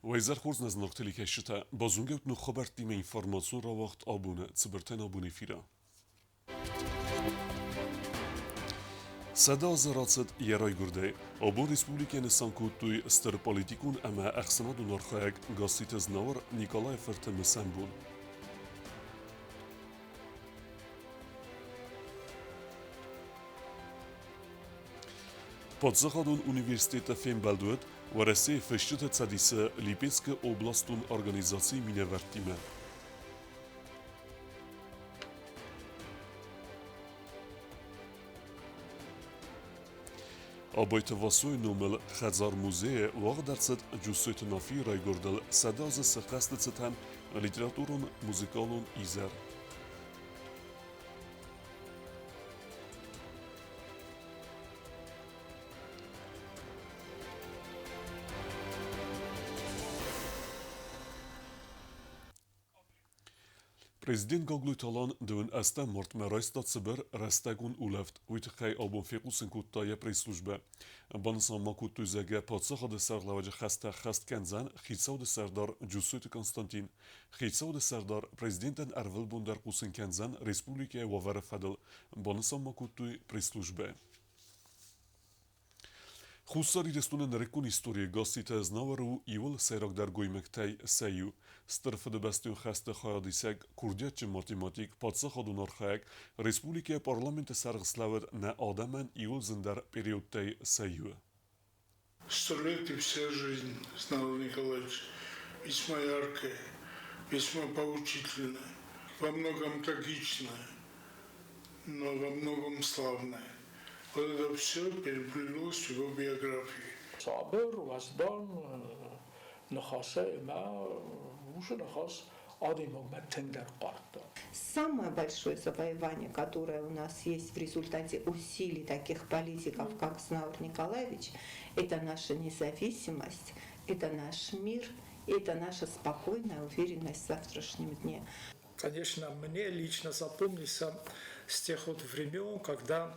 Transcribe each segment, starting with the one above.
ویزر خورز نز نقطه کشته بازونگوت نو خبر تیم اینفورماسیون را وقت آبونه تبرتن آبونه فیرا صدا زراتد یرای گرده آبون ریسپوبلیکن سانکوتوی استر پالیتیکون اما اخسناد و نرخایک گاسیت از نور نیکالای فرتم سنبون Подзаходун университета Фембалдует в России фештет цадиса Липецкая областун организации Миневартиме. Абайт васой номел Хазар музея вагдерцет джусойт нафи райгордал садаз сахастецетан литературун музыкалун изер. Президент Гоглуй Талан дун аста мортме райста цибер растагун улафт уйтхай абон фикусин куттая пресс-служба. Бансан макуту зага подсахада сарлаваджа хаста хаст канзан хитсауд сардар Джусойт Константин. Хитсауд сардар президентен арвел бундар кусин канзан республика вавара фадл. Бансан макуту пресс-служба. Хусари рестунен рекун история гасита знавару ивол сайрак дар гоймектай саю. Стърфа да бастион хаста хаядисек курдиятчы математик падса хадунар хаяк республика парламента саргславер на адаман ивол зиндар периодтай саю. 100 лет и вся жизнь знал Николаевич. Весьма яркая, весьма поучительная, во многом трагичная, но во многом славная. Вот это все переплелось в его биографии. صابر وزدان نخاسة ما وش نخاس آدم متن در قارة. Самое большое завоевание, которое у нас есть в результате усилий таких политиков, как Знаур Николаевич, это наша независимость, это наш мир, это наша спокойная уверенность в завтрашнем дне. Конечно, мне лично запомнится с тех вот времен, когда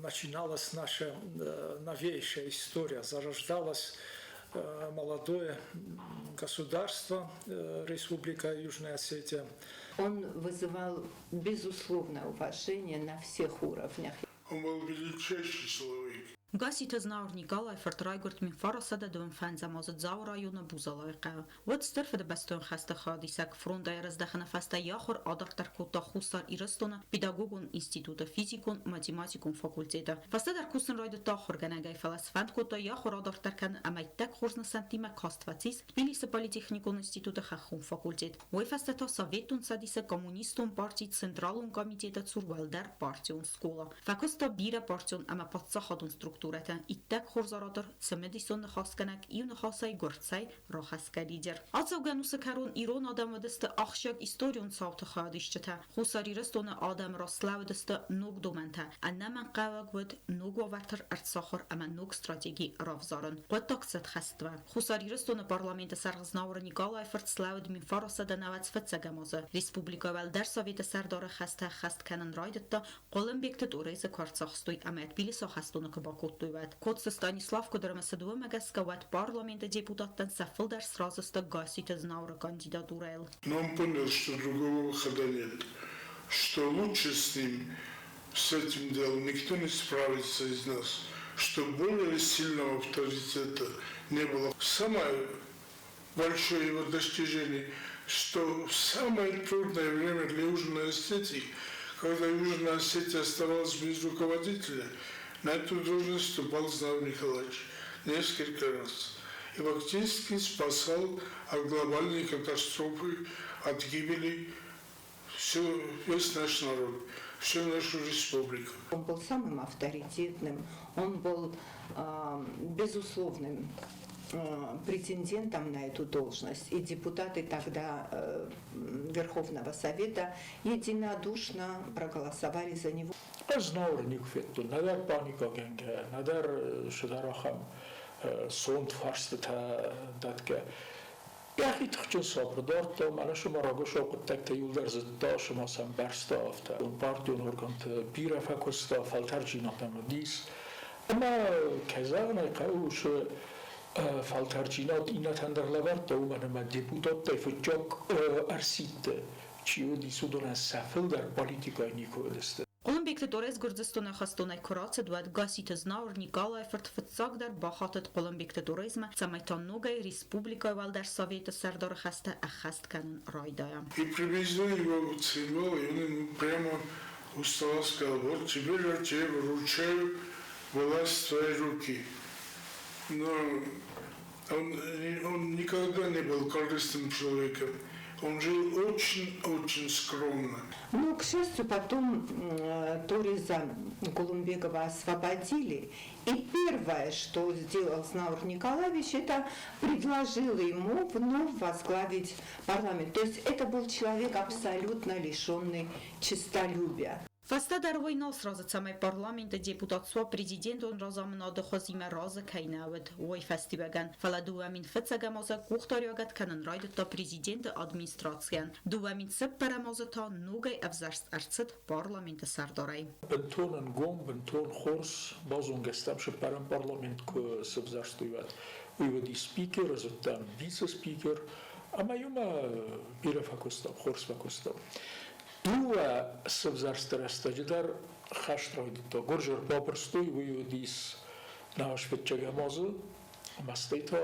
начиналась наша новейшая история, зарождалось молодое государство, Республика Южная Осетия. Он вызывал безусловное уважение на всех уровнях. Он был величайший человек. Гасита Знаур Николай фортрайгурт мин фарасада дун фанзамазд зау района бузалайqa. Вот стърфа да бастон хаста хадисак фронда яраздахана фаста яхор адартар кота хусар ирастона педагогун института физикун математикун факультета. Фаста дар кусн райда тахор ганагай фаласфанд кота яхор адартар кан амайтак хорзна сантима каствацис Тбилиси политехникун института хахун факультет. Ой фаста та советун садиса коммунистун партий централун комитета цурвалдар партиун скола. Факоста бира партиун ама подсахадун структура ایتک خورزارادر سمدیسون خاسکنک ایون خاصای گرتسای راخسکه لیدر. آزوگنوس کرون ایران آدم و دست آخشیگ استوریون ساوت خادیشته. خساری رستون آدم راسلاو دست نوگ دومنته. انما قوگ ود نوگ وارتر ارتساخر اما نوگ استراتژی رافزارن. قد تاکست خستوا. خساری رستون پارلمانت سرغزناور نیکالای فرتسلاود من فراسد نوات فتسگمازه. ریسپوبلیکا ول در سویت سردار خسته خست کنن رایدتا قلم بیکت دوریز کارتساخستوی اما تبلیس خستون کباکو Котса Станислав Кодрамасадова Магаскават парламента депутаттан сафылдар сразу ста гасит Знаура кандидатура. Но он понял, что другого выхода нет, что лучше с этим делом никто не справится из нас, что более сильного авторитета не было. Самое большое его достижение, что в самое трудное время для Южной Осетии, когда Южная Осетия оставалась без руководителя, на эту должность вступал Знаур Николаевич несколько раз. И фактически спасал от глобальной катастрофы, от гибели весь наш народ, всю нашу республику. Он был самым авторитетным, он был безусловным претендентом на эту должность. И депутаты тогда Верховного Совета единодушно проголосовали за него. Знаур Никфетту, надар паника генге, надар шударахам сонд фарстата датке. Яхи тхчун сабрдарта, мана шума рагоша қуттакта юлдар зидда шума сам барстафта. Партион органт бира факуста фалтарджинатам дис. Ama keza ne kavuş Faltarginat inatandrlevart uma deputat de futjok arsit ciu di sudona safil dar politica Nikodeste. Կոլումբիա տորես Գուրձստոնը խստոնայ քրացը դուատ գասիտը զնավոր Նիկոլայ ֆրտֆծակ դար բախատը Կոլումբիա տուրիզմը ցամայտանուգայ ռեսպուբլիկայ վալդար սովետը սարդորը խստը ախաստ կանն ռայդայա И привезли его в цивил, и он ему прямо устал, сказал, вот теперь я тебе вручаю власть в твои руки. Но он никогда не был корыстным человеком. Он жил очень-очень скромно. Ну, к счастью, потом Ториза Кулумбекова освободили. И первое, что сделал Знаур Николаевич, это предложил ему вновь возглавить парламент. То есть это был человек абсолютно лишенный честолюбия. Фаста дарвойнал сразу самой парламента депутатства президент он разамнады хозиме разы кайнавд ой фестиваган фаладуамин фцагамаза кухтариагат канан райд та президент администрациан дуамин сепперамаза та нугай авзарст арцет парламента сардарай Бентон гом бентон хорс базон гестамше парам парламент ко сабзарстуят уйвади спикер азоттан вице спикер амаюма бира факостам хорс факостам Дуа сабзарстарастаджидар хаштрайдто горжер попростой выводис наш ветчагамазы мастейта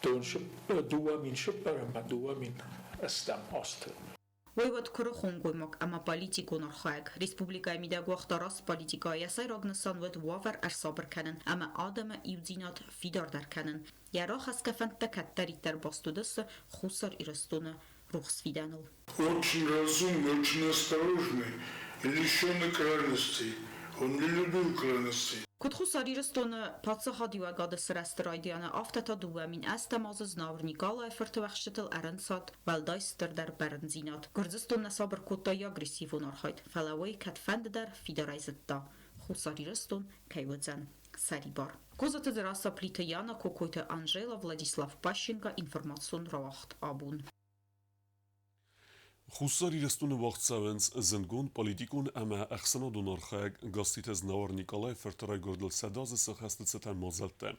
тоншип дуа миншип парама дуа мин астам аст Воевод Крохонгуймок, ама политику норхайк. Республика Мидагуахтарас политика ясай рагнасан вод вавер арсабр канен, ама адама иудзинат фидар дар канен. Яра хаскафан такаттаритер бастудасы хусар ирастуны рухсвиданул. Очень разумный, очень осторожный и лишенный крайностей. Он не любил крайностей. Кутхусар ирастуны пацахадиуагады срастрайдиана афтата дуамин астамаз знавр Николай фертвахшитл арансат валдайстер дар барнзинат. Гурзистун сабр куттай агрессивун архайт. Фалавай катфанд дар фидарайзетта. Хусар ирастун кайвадзан. Сарибар. Козата дераса плита Яна Кокойта Анжела Владислав Пащенко информацион равахт абун. Խուսար իրստունը վաղցավենց զնգուն պոլիտիկուն ամա ախսանա դունարխայք գաստիտեզ նավար Նիկոլայ ֆերտարայ գորդել սադազը սխաստիցետան մոզալտը։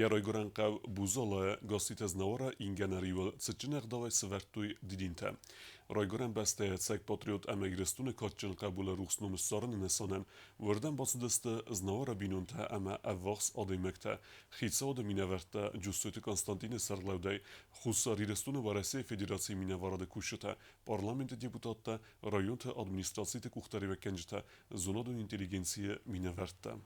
Երայգորան կավ բուզալը գաստիտեզ նավարը ինգանարիվը ծճնեղ դավայ սվերտույ դիդինտը։ Ռայգորան բաստե ցայք պատրիոտ ամեգրստունը կոչջն կաբուլը ռուխսնումը սարն նեսանեն, որդան բացդստը զնավարը բինունտը ամա ավախս ադեմեկտը, խիցոդը մինավերտը ջուստույթը Կոնստանտինը Սարլավդայ, խուսար իրստունը Վարասիա Ֆեդերացիա մինավարադը կուշտը, Parlamento deputata rayonta administrațiite kuhtarive kenjta zonadun inteligenție mineverta.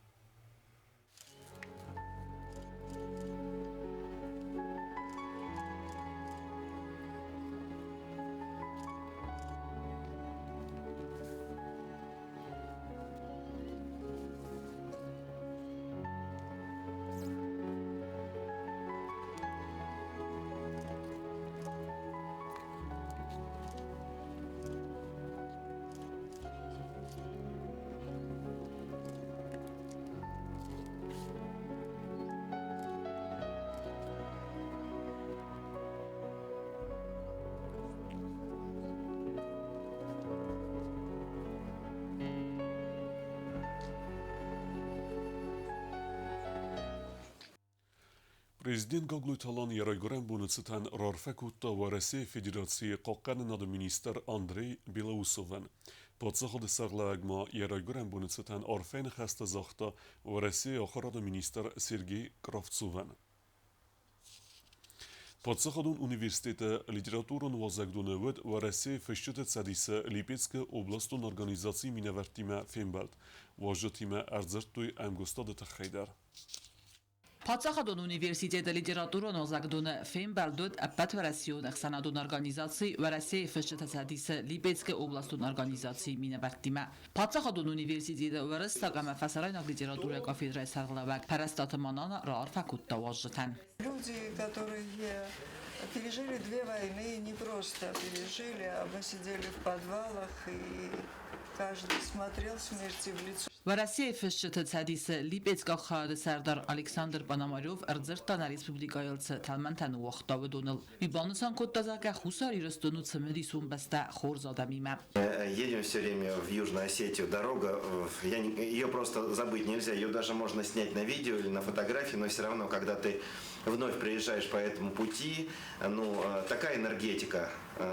Президент Гаглуйталан Ярайгорен бунуцитан Рарфекутта Варасия Федерации Кокканен администр Андрей Белоусовен. Подсаходы сарлагма Ярайгорен бунуцитан Арфен хаста захта Варасия охар администр Сергей Кравцовен. Подсахадун университета литературун возагдуневед Варасия фещете цадиса Липецка областун организации минавертима Фембалт. Важатима Арзертуй Амгостадета Хайдар. Փաթսախադոն ունիվերսիտետը լիտերատուրոն օզագդոնը ֆեմբալդոտ ապատվարասիոն ախսանադոն օրգանիզացի վարասեի ֆշտացադիսը լիպեցկե օբլաստոն օրգանիզացի մինավարտիմա Փաթսախադոն ունիվերսիտետը վարստակամա ֆասարայնակ լիտերատուրա կաֆեդրայ սարղլավակ парастатаманана раарфакутта важжатан Люди, которые пережили две войны, не просто пережили, а мы сидели в подвалах, и каждый смотрел смерти в лицо. و Россия فشت تحديث ليبيتسكا خاد سردار ألكسندر باناماروف أرزرتان ريسبوبليكايلس تلمنتن وقتا ودونل بيبانسان كنت تزاكا خسار يرستونو تسمديسون بستا خورزادا ميمة. Едем все время в Южную Осетию. Дорога, ее просто забыть нельзя. Ее даже можно снять на видео или на фотографии, но все равно, когда ты вновь приезжаешь по этому пути, ну, такая энергетика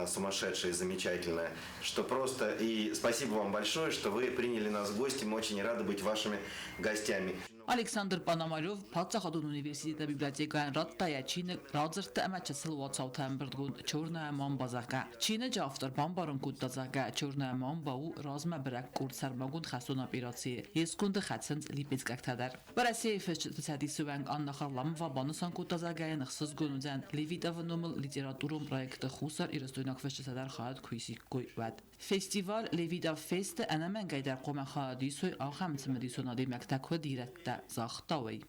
сумасшедшая и замечательная, что просто... И спасибо вам большое, что вы приняли нас в гости. Мы очень рады быть вашими гостями. Ալեքսանդր Պանամարով Փաթսախադուն ունիվերսիտետի բիբլիոթեկայան ռատտայա Չինը ռաձրտը ամաչասել Վացաութեմբերդգուն չորնա մամբազակա Չինը ջավտր բամբարն կուտտազակա չորնա մամբաու ռազմա բրակ կուրսարմագուն խասոնա պիրացի եսկունդը խացենց լիպեցկակտադար Վարասիեի ֆեստիվալի աննախարլամ վաբանուսան կուտտազակայան խսыз գոնուձան լևիտավնոմլ լիտերատուրում պրոյեկտը խուսար իրստոյնակ ֆեստիվալ խայդ քույսիկ գույվատ Festival Levida Fest أنا قاعدة أقوم خاديسوي أخم تمديسونا مكتاكو ديرتا زاختاوي.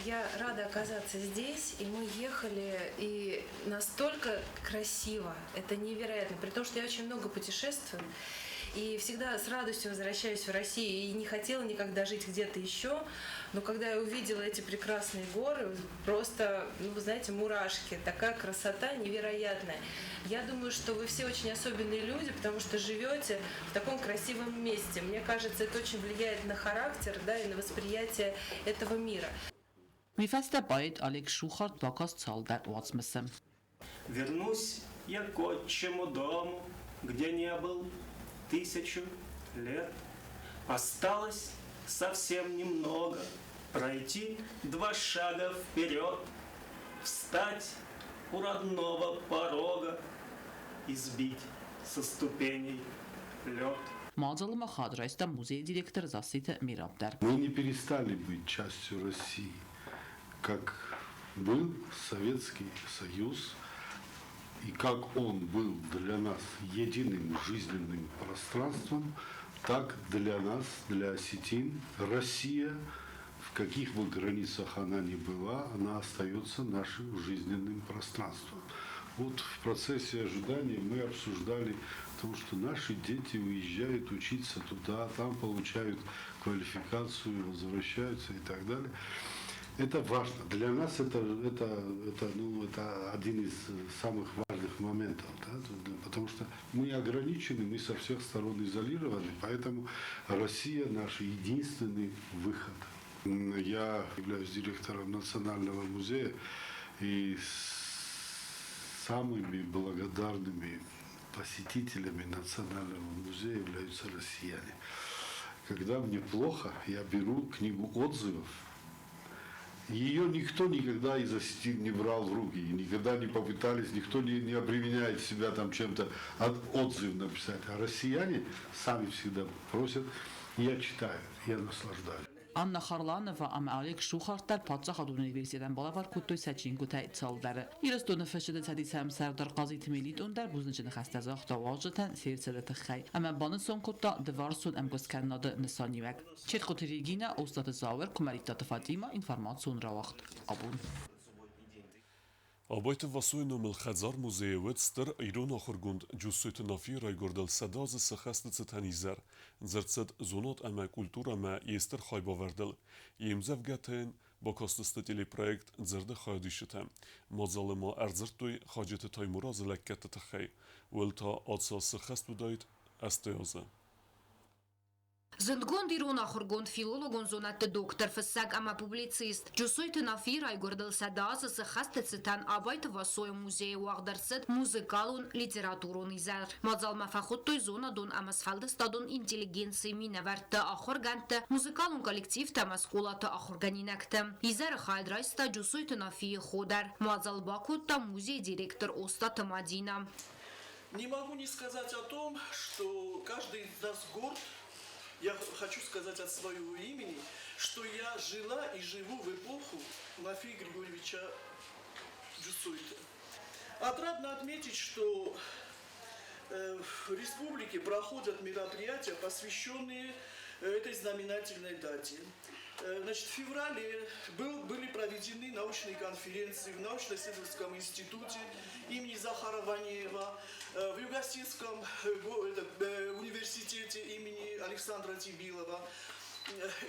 Я рада оказаться здесь, и мы ехали, и настолько красиво, это невероятно, при том, что я очень много путешествую, и всегда с радостью возвращаюсь в Россию, и не хотела никогда жить где-то еще, но когда я увидела эти прекрасные горы, просто, ну, вы знаете, мурашки, такая красота невероятная. Я думаю, что вы все очень особенные люди, потому что живете в таком красивом месте. Мне кажется, это очень влияет на характер, да, и на восприятие этого мира. Мифеста байт Алекс Шухарт показ цалдар уацмесем. Вернусь я к отчему дому, где не был 1000 лет. Осталось совсем немного, пройти 2 шага вперед, встать у родного порога и сбить со ступеней лед. Мазалма хадрайста музей директор Засита Мирабдар. Мы не перестали быть частью России, как был Советский Союз, и как он был для нас единым жизненным пространством, так для нас, для осетин, Россия, в каких бы границах она ни была, она остается нашим жизненным пространством. Вот в процессе ожидания мы обсуждали то, что наши дети уезжают учиться туда, там получают квалификацию, возвращаются и так далее. Это важно. Для нас это один из самых важных моментов, да? Потому что мы ограничены, мы со всех сторон изолированы, поэтому Россия наш единственный выход. Я являюсь директором Национального музея, и самыми благодарными посетителями Национального музея являются россияне. Когда мне плохо, я беру книгу отзывов. Ее никто никогда из осетин не брал в руки, никогда не попытались, никто не обременяет себя там чем-то отзыв написать. А россияне сами всегда просят, я читаю, я наслаждаюсь. Աննա Խարլանովը ամալիկ շուխարտար Փաթսախադուն ունիվերսիտետան բալավար կուտոյ սաչին գուտայ ցալդարը իրստոնը ֆեշտը ցադիցամ սարդար qazի թմիլիտ ունդար բուզնջը խաստազախ տավաժտան սիրցելը թխայ ամա բանսոն կուտա դվարսուն ամգոսկաննադը նսանիվակ չեխոթիրիգինա օստատը զավեր կոմարիտատը Ֆատիմա ինֆորմացիոն ռավախտ աբուն Arbeite Vasuino Milchazar Museewet ster Irona Khurgund Jussuit Nafi Raygordal Sadaz Sakhast Tanizer Zertzet Zonot ama Kultura ma Yester Khaybaverdel Yemzev Gaten Bakastısta teleprojekt Zerde Khadishitem Mazalema Erzertoy Hajet Taymuraz Lekket Takhay Welta Atsa Sakhast Budait Asteoza Zëndgon Irona Khurgund filologon zonat доктор фсак ама публицист Джусойт Нафир Айгордал Садаз сахасты цитан авайт васой музей уагдарсет музыкалун литературун изар Мазал мафахуттой зона дон амасфалды стадон интеллигенции минаверта ахорганта музыкалун коллектив тамаскулата ахорганинакта Изар хайдрайста Джусойт Нафи Ходар Мазал Бакутта музей директор Остата Мадина Не могу не сказать о том, что каждый из нас горд. Я хочу сказать от своего имени, что я жила и живу в эпоху Нафия Григорьевича Джусуйта. Отрадно отметить, что в республике проходят мероприятия, посвященные этой знаменательной дате. Значит, в феврале были проведены научные конференции в научно-исследовательском институте имени Захара Ванеева, в Юго-Осетском университете имени Александра Тибилова.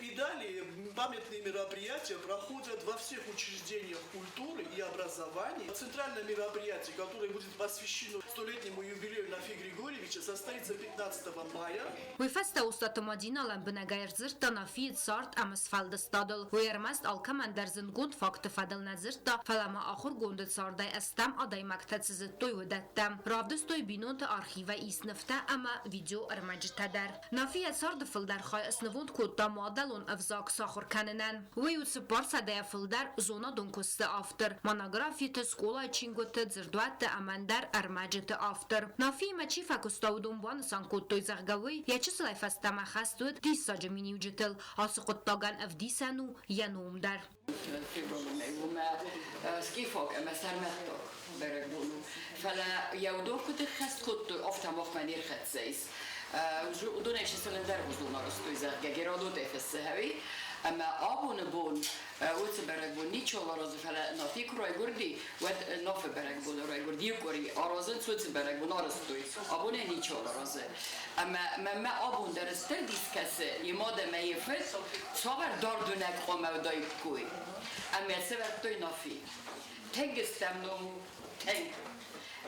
И далее памятные мероприятия проходят во всех учреждениях культуры и образования. Центральное мероприятие, которое будет посвящено столетнему юбилею Нафи Григорьевича, состоится 15 мая. Ուիֆեստը ուստատոմադին ալեն բնագայր զրտա նավի ծարտ ամսվալդը ստադլ, ուերմաստ ալկամ անդարզն գունդ ֆակտը ֆադլնա զրտա, ֆալամա ախոր գունդը ծարդայ աստամ ադայ մակտացզը տոյ ուդատտամ, ռավդստոյ բինոնտը արխիվա իսնվտա ամա վիդեո արմաջտադար. Նավի ծարդը ֆլդար խայ ասնվունդ կոտտա մադալուն ավզակ սախոր կանենան. Ույուցը պարսադայ ֆլդար զոնա դոնքոստը ավտր, մանագրաֆիթը սկոլա չինգոտը ձրդուատը ամանդար արմաջտը ավտր. Նավի մաչի ֆակուստաուդում բան սանկոտոյ զաղգավոյ, Ячис лайфастама хастует дисаджа миниуджител, асуқоттаган авдисану янумдар. Skifok, men sarmettok beregbulu. Fala jaudor kuti khast kut ofta mokhmanir khatseis. Udone shselendar uzuna rostoy zarga geradot efshawi. Ama abone bon utse beregbun nichola roz fala nafi kroy gurdi wet nof beregbun roy gurdi kori arazın utse beregbun arastoy. Abone nichola roz. Ama abun derster diskase yimode meyfet savar dardunek qomavday kuy. Ama severtoy nafi. Tegestem no tank.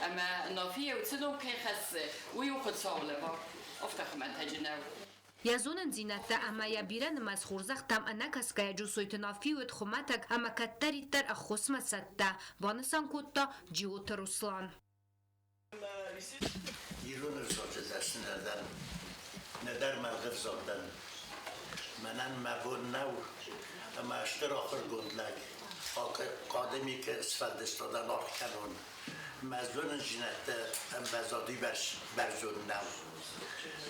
Ama nafi utsedom kay khasse uyuqt sawleba. Aftakhman tajnaw. Язонен зинатта ама ябиран масхурзах там анакаская джусойтнафиует хуматак ама каттариттар ахосмасатта банасан котта джиота Руслан. Ирунер соцдаснадан надар малгырзодан манан мабуннау ама аштрахыр гундлаг قادمی که اسفلد استادن آخ کنون مزلون جنته هم بزادی برزون نو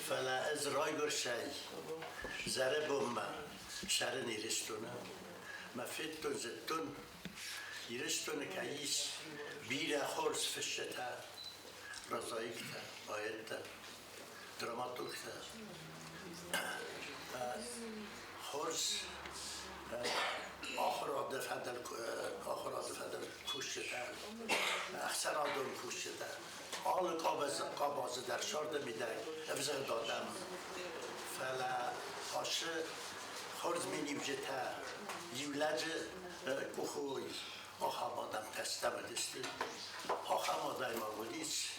فلا از رای گرشی زره بومم شر نیرستونه مفتون زتون نیرستونه که ایش بیره خورس فشته رضایی که آیت دراماتوک خورس آخراد فدل کوشته احسن آدم کوشته آل قاباز در شارده میده افزه دادم فلا آشه خورز می نیوجته یولج کخوی آخم آدم تستم دستی آخم آدم آگودیش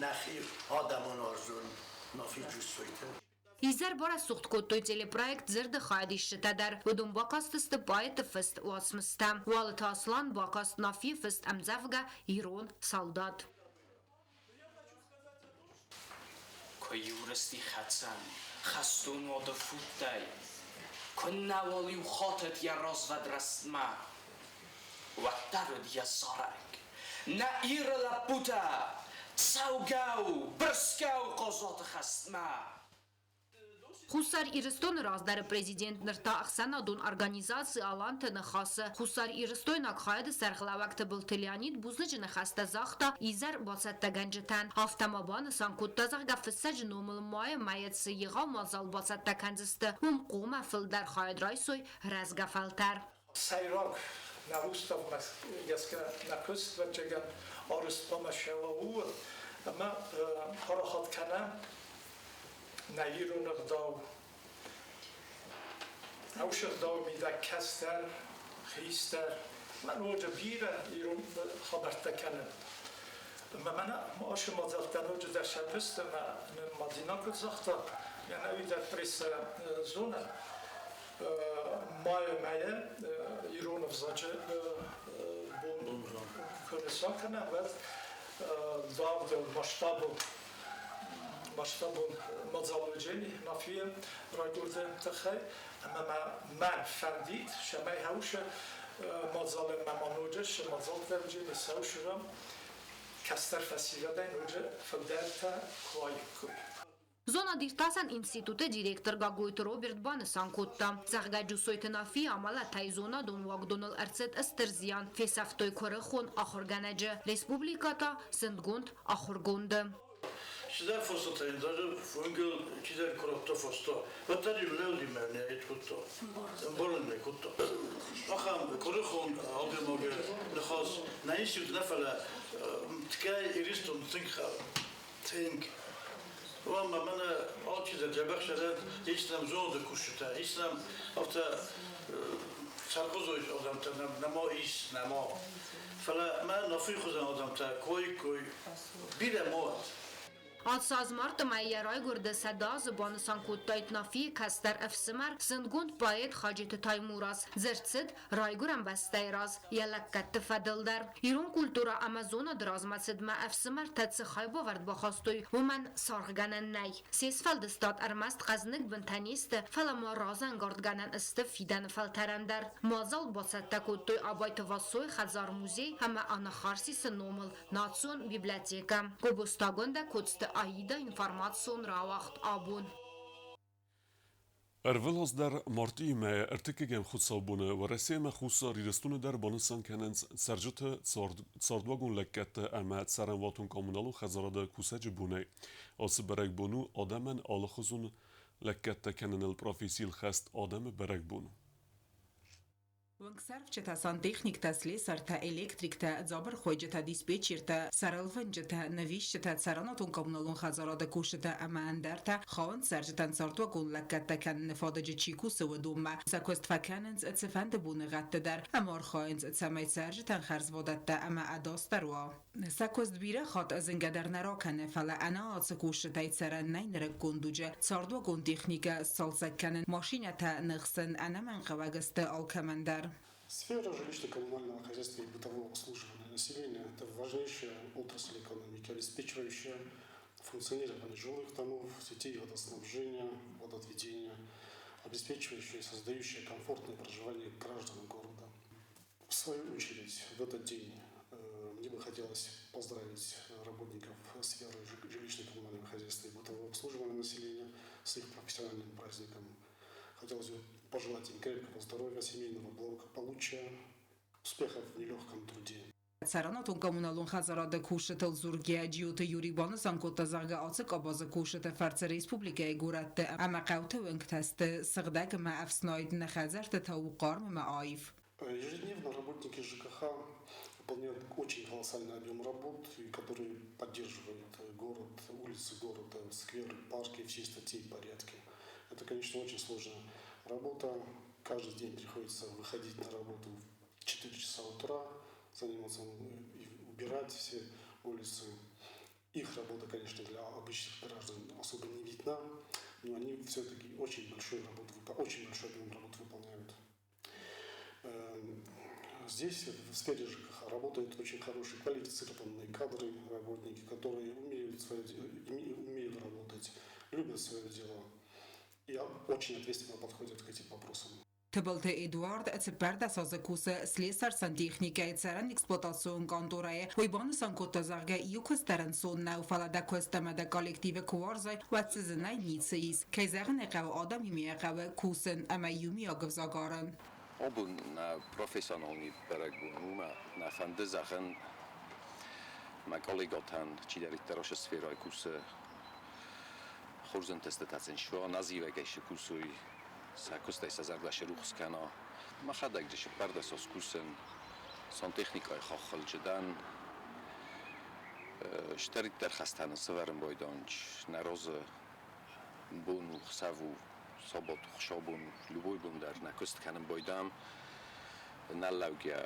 نخیر آدمون آرزون نافی جوستویته Изер бара сухткоттой телепроект зерде хайдишшитадар. Удум бакаст степает фест уасмстам. Уалт аслан бакаст нафи фест амзавга ирон солдат. Юрсти хацан, хастун ода футтай. Конна вали ухатет я развадрастма. Ваттарud я сарак. На ирла пута. Цаугау, брскау qozot хастма. Хусар Ирстон раздары президент нырта Ахсанадун организации Аланты нахасы. Хусар Ирстон акхайды сархлавакты был Телеонид Бузлыжы нахаста захта Изар басатта ганжетан. Автомобаны санкутта захга фиссажы номыл мая маятсы еға мазал басатта канзысты. Қума филдар хайдрайсой разга фалтар. Сайрак навустав яска накуст вачаган арыстама шалау ама харахат кана نگیرون اقدام اوش اقدام میده کستر خیستر من اوجه بیره ایرون خبرت کنم من آش مازلتن اوجه در شبست مدینا کد زختا یعنی اوی در پریس زونه مایه ایرون افزاجه بون کنسان کنم و داود مشتابو مشتبون مزالجني نافية رايدورد تخي أما ما فنديت شماي هوش مزال ممانوجش مزال درجني سوشرم كستر فسيلة دين وجه فدرتا كوايكوي Зона диртасан институты директор Гагойт Роберт Банесан котта. Захгаджу сойтенафи амала тай зона дон вагдонал арцет астерзиян фесафтой корехон ахорганаджа. Республиката Сендгунд ахоргунды. Sizler fırsatlarında fungul çizer kurupta fırsat. Batarı yürüyordu ben ya et kuttu. Bolun ne kuttu. Akam korukon aldım o gün. Nahas ne istiyordu nefela tkay iriston think. وأما من أوتي الجبر شرد إسلام زود كوشتا إسلام أفتا سرقزوش أدمتا نما إيش نما فلا ما نفيخ زن أدمتا كوي بلا موت Ալսազմարտը մայերայ գուրդը սադազ բանսան կուտայտ նավի կաստար əfsimər զնդգունդ պայետ խաջիտ թայմուրազ զերցid ռայգուրան բաստայրազ ելակկət տվədildər իրուն կուլտուրա ամազոնը դրազմացid մա əfsimər tətsի խայբո վարդ բախաստոy ոմən սարղգանən nəy սեսվəldə ստատ ərməst qaznik բնտանիստը ֆալամա ռազան գորդգանən ըստը ֆիդən ֆալտərəndər մազալ բացətdə կուտոy abայtı vasoy xazar muzey həmə ana xarsisi nomul natsiyon biblioteka Qobostagondە kutstı Aida ինֆորմացիոն ռավախտ աբուն Ervilhas der Marti me ertikegem xutsabune ve reseme xusa rirestune der banısan kenens serjete tsardvagun lekkette eme tserenvatun komunalu xezarada kuseci bune. Ası berek bunu ademen alıxızun lekkette kenenel profisil xest ademe berek bunu. Вангсарвчата сантехникта, слесарта, электрикта, забархойджата, диспетчерта, саралванджата, навищата, царанатун комуналун хазарада кушата, амаандарта, хаун саржатан сартвакун лакката кан фададжи чикуса вадумма. Закост факаненц цефанде буны гаттадар, амар хаинц цамай саржатан харзводатта, ама адастарва. Закост бира хат азингадар наракане, фала ана ацакушата царан найнрак гундуджа, цардвакун техника, салсакканен, машинята нахсан, анаман хавагаста алкамандар. Сфера жилищно-коммунального хозяйства и бытового обслуживания населения – это важнейшая отрасль экономики, обеспечивающая функционирование жилых домов, сетей водоснабжения, водоотведения, обеспечивающая и создающая комфортное проживание граждан города. В свою очередь, в этот день мне бы хотелось поздравить работников сферы жилищно-коммунального хозяйства и бытового обслуживания населения с их профессиональным праздником. Хотелось бы пожелать им крепкого здоровья, семейного благополучия, успехов в нелегком труде. Царанатун комуналун хазарада кушатал зургия джиота юрибана санкота зарга ацик абаза кушата фарца республикая гуратта ама қаута венктасты сығдаг ма афснойд на хазарта тауқар ма аиф. Ежедневно работники ЖКХ выполняют очень колоссальный объем работ, которые поддерживают город, улицы города, скверы, парки в чистоте и порядке. Это, конечно, очень сложная работа. Каждый день приходится выходить на работу в 4 часа утра, заниматься и убирать все улицы. Их работа, конечно, для обычных граждан особо не видна, но они все-таки очень большой объем работы выполняют. Здесь, в сфере ЖКХ, работают очень хорошие квалифицированные кадры, работники, которые умеют работать, любят свое дело. И очень ответственно подходят к этим вопросам. Тбалте Эдуард цеперда сазакуса слесар сантехника царан эксплуатацион конторае ойбан санкота зарга юкостаран сон науфалада костамада коллективе кварзай ватсизнай ницис кайзарн эқав адам имиэқав кусен ама юми агвзагаран Обун профессиональный перегун на фандезахен маколиготан чидеритароша сфера куса خورزن تستتازن شو نزیوه گیش کوسوی سکوسته سازگلش روخس کنا ما خدای جش پرده ساز کوسن سانتechnikای خاخل جدن شتریت در خستان سوارم بایدانج نراز بونو خسوو صبات خشابون لبوی بون در نکست کنم بایدم نلوگیا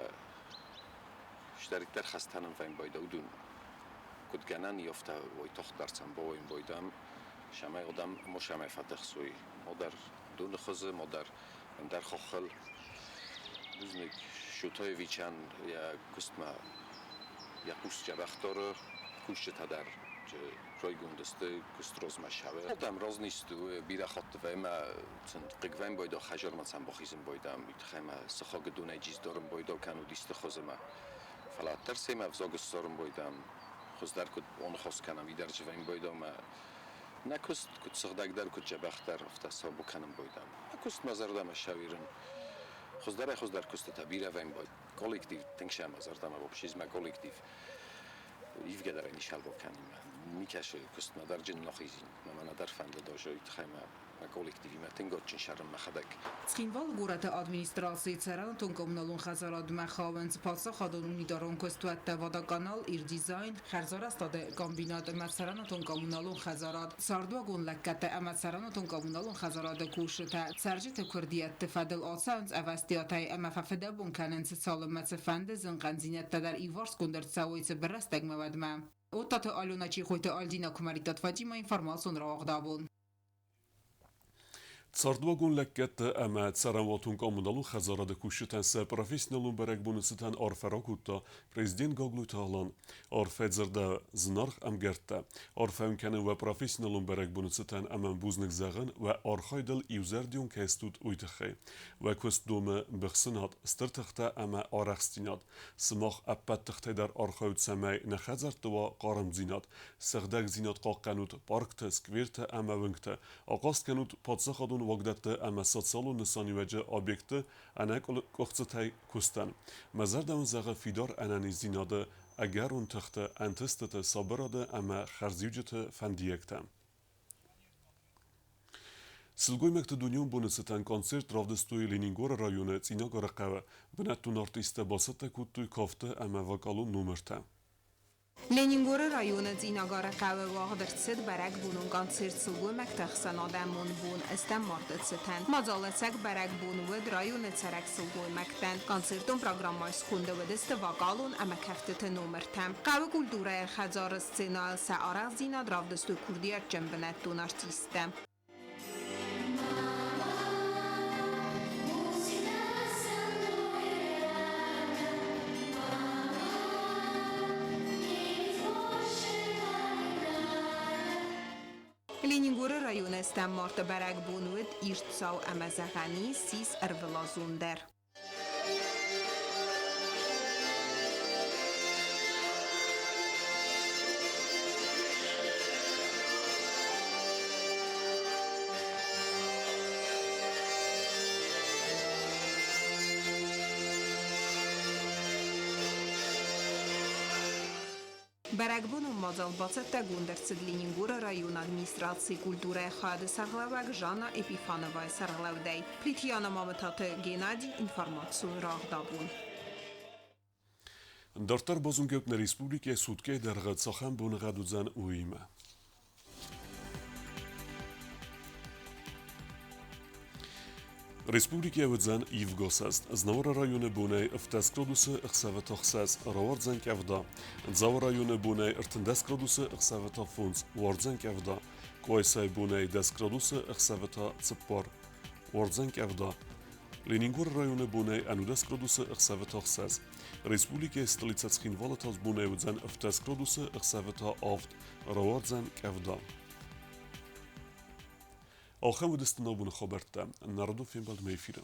شتریت در خستانم فهم بایدودون کد گنن یافته وی تخت درسم بایم بایدم شمای آدم مشمع فتح سوی مادر دون خوزه مادر در خاخل دوزنک شوتای ویچن یا کستما یا کست جبختاره کشت تدر رای گندسته کست روز مشهوه آدم راز نیست و بیره خاطر و ما قگوین باید خجار مثلا بخیزم بایدم میتخیم سخاگ دونه جیز دارم باید کنو دیست خوزه ما فلات ترسیم افزاگ سارم بایدم خوز در کد آن خواست کنم ایدر جوین بایدم نکست کد سخدک در کد جبختر افته سابو کنم بایدم نکست مزردم شویرن خوز در کست تبیره وین باید کولکتیو تنگشه مزردم بابشیز ما کولکتیو ایفگه در اینی شلبا کنیم میکشه کست ما در جن نخیزیم ما در فنده داشته خیمه kollektívi metin gotchin sharm makhadek. Ცხինվալ գուրատը ադմինիստրացիի ցերանտուն կոմնալուն խազարad մախավենց փածախադոնունի դարոն կոստուատը վադականալ իր դիզայն խարզարաստադե կոմբինատ մացարանտուն կոմնալուն խազարad սարդուագուն լակկատը ամացարանտուն կոմնալուն խազարադը կուշտա սարժիթը քուրդիատ տֆադել ասանց ավաստիատայ ամաֆաֆեդա բունկանեն ցալը մացֆանդը զնყանձինյա տադար իվարս կունդրցավույցը բրաստեգ մավադմա օտատը ալունաչի խույտը ալդինա կումարիտատ վաճիմա ինֆորմացիոն ռաղդաբուն Ցարդուագուն լեկկետը ամա ցարանվատուն կոմունդալուն խազարադը կուշտան սա պրոֆեսիոնալուն բերեկբունուստան օրֆերոկուտա պրեզիդենտ գոգլութալան օրֆեզրդա զնարխ ամգերտա օրֆեունքանն ու պրոֆեսիոնալուն բերեկբունուստան աման բուզնիկ զաղն ու օրխայդել իուզերդիուն կեստուտ ույթխե ու կոստդումը բխսնատ ստրթխտա ամա արախստինատ սմախ ապատթխտեդար օրխայուցամայ նխազարտուա կարամձինատ սղդակ զինատ qaqanut parkta skvirta ama vınkta aqaskanut patsaqadun vagdatta ama sotsialu nısanivaca obyekti ana qoqtsatay kustan mazardam zağa fidar anani zinada agarun taxta antistata sabarada ama xarziyujata fandiyekta Silgoymekte Dunyon Bonusatan konser Travdestoy Leningora rayonu Tsinagoraqava Bnatun artista basata kuttu kafta ama vokalun numerta Լենինգորը ռայոնը ծինագարը կավը վաղդրցիտ բարակ բունուն կանցիրտ սլգույ մեկ տխսան ադամուն բուն աստեմ մարդեցիթեն։ Մազալեցակ բարակ բուն վդ ռայոնը ծարակ սլգույ մեկտեն։ Կանցիրտուն պրոգրամայս խունդը վդստը վակալուն ամակհավտիթը նոմրթեմ։ Կավը կուլտուրա էր խաջարը սցենալ սա արաղ զինա դրավդստու կուրդիար ջմբնետուն արտիստը։ Լենինգորը ռայոնը ստեմ մարդը բարակ բունուիտ իր ծավ ամազաղանի սիս արվլազունդեր։ Բարակբուն ու մազալ բացատա գունդրցիտ Լենինգորը ռայոն ադմինիստրացիի կուլտուրայ խադը սաղլավակ Ժանա Էպիֆանովայ սաղլավդայ Պլիթիանա մամթաթը Գենադի ինֆորմացիոն ռաղդաբուն Դարտար բոզունգեուտներ Ռեսպուբլիկե սուտկե դերղա ծախան բունղադուձան ուիմը Ռեսպուբլիկե վձան իվգոսաստ Znavora rayonu bunay iftas gradusu iqsavatoxsas Rawardzen kavda Dzavor rayonu bunay irtindas gradusu iqsavatofuns Wardzen kavda Koysay bunay das gradusu iqsavata tsippor Wardzen kavda Leningor rayonu bunay anudas gradusu iqsavatoxsas Respublike stolica Tskhinvalatas bunay vdzan iftas gradusu iqsavata aft Rawardzen kavda آخر ودستنا بون خبرتا نردو فیم بعد میفیره